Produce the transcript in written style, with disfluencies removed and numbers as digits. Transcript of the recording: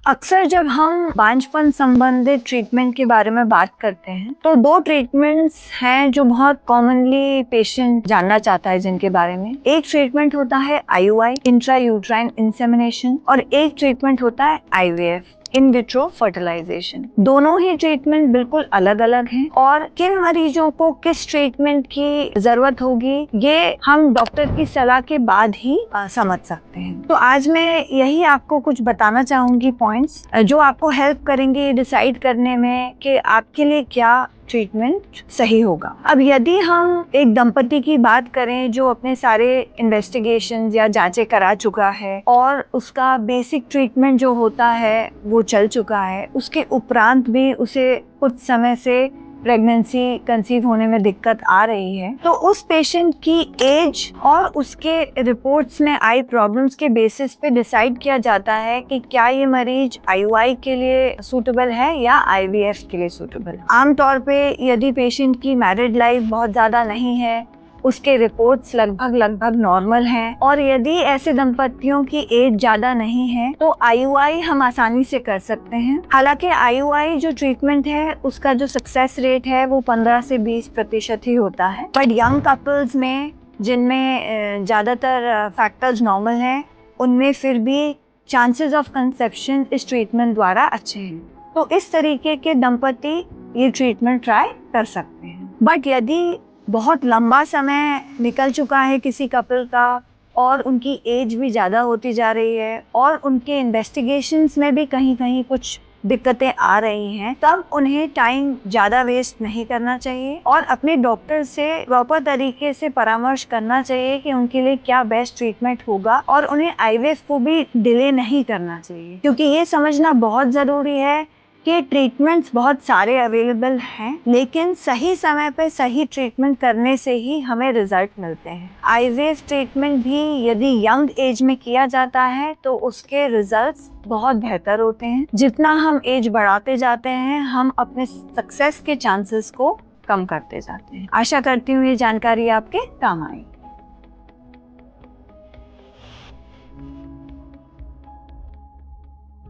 अक्सर जब हम बांझपन संबंधित ट्रीटमेंट के बारे में बात करते हैं तो दो ट्रीटमेंट्स हैं जो बहुत कॉमनली पेशेंट जानना चाहता है जिनके बारे में। एक ट्रीटमेंट होता है IUI इंट्रायूट्राइन इंसेमिनेशन और एक ट्रीटमेंट होता है IVF इन विट्रो फर्टिलाइजेशन। दोनों ही ट्रीटमेंट बिल्कुल अलग अलग हैं और किन मरीजों को किस ट्रीटमेंट की जरूरत होगी ये हम डॉक्टर की सलाह के बाद ही समझ सकते हैं। तो आज मैं यही आपको कुछ बताना चाहूंगी पॉइंट्स जो आपको हेल्प करेंगे डिसाइड करने में कि आपके लिए क्या ट्रीटमेंट सही होगा। अब यदि हम एक दंपति की बात करें जो अपने सारे इन्वेस्टिगेशंस या जांचें करा चुका है और उसका बेसिक ट्रीटमेंट जो होता है वो चल चुका है, उसके उपरांत भी उसे कुछ समय से प्रेगनेंसी कंसीव होने में दिक्कत आ रही है, तो उस पेशेंट की एज और उसके रिपोर्ट्स में आई प्रॉब्लम्स के बेसिस पे डिसाइड किया जाता है कि क्या ये मरीज IUI के लिए सूटेबल है या IVF के लिए सूटेबल। आमतौर पे यदि पेशेंट की मैरिड लाइफ बहुत ज़्यादा नहीं है, उसके रिपोर्ट्स लगभग नॉर्मल हैं और यदि ऐसे दंपतियों की एज ज़्यादा नहीं है तो IUI हम आसानी से कर सकते हैं। हालांकि IUI जो ट्रीटमेंट है उसका जो सक्सेस रेट है वो 15 से 20% ही होता है, बट यंग कपल्स में जिनमें ज़्यादातर फैक्टर्स नॉर्मल हैं उनमें फिर भी चांसेस ऑफ कंसेप्शन इस ट्रीटमेंट द्वारा अच्छे हैं। तो इस तरीके के दंपति ये ट्रीटमेंट ट्राई कर सकते हैं। बट यदि बहुत लंबा समय निकल चुका है किसी कपल का और उनकी एज भी ज़्यादा होती जा रही है और उनके इन्वेस्टिगेशंस में भी कहीं कहीं कुछ दिक्कतें आ रही हैं, तब उन्हें टाइम ज़्यादा वेस्ट नहीं करना चाहिए और अपने डॉक्टर से प्रॉपर तरीके से परामर्श करना चाहिए कि उनके लिए क्या बेस्ट ट्रीटमेंट होगा और उन्हें IVF को भी डिले नहीं करना चाहिए, क्योंकि ये समझना बहुत ज़रूरी है कि ट्रीटमेंट्स बहुत सारे अवेलेबल हैं, लेकिन सही समय पे सही ट्रीटमेंट करने से ही हमें रिजल्ट मिलते हैं। IVF ट्रीटमेंट भी यदि यंग एज में किया जाता है तो उसके रिजल्ट्स बहुत बेहतर होते हैं। जितना हम एज बढ़ाते जाते हैं हम अपने सक्सेस के चांसेस को कम करते जाते हैं। आशा करती हूँ ये जानकारी आपके काम आए।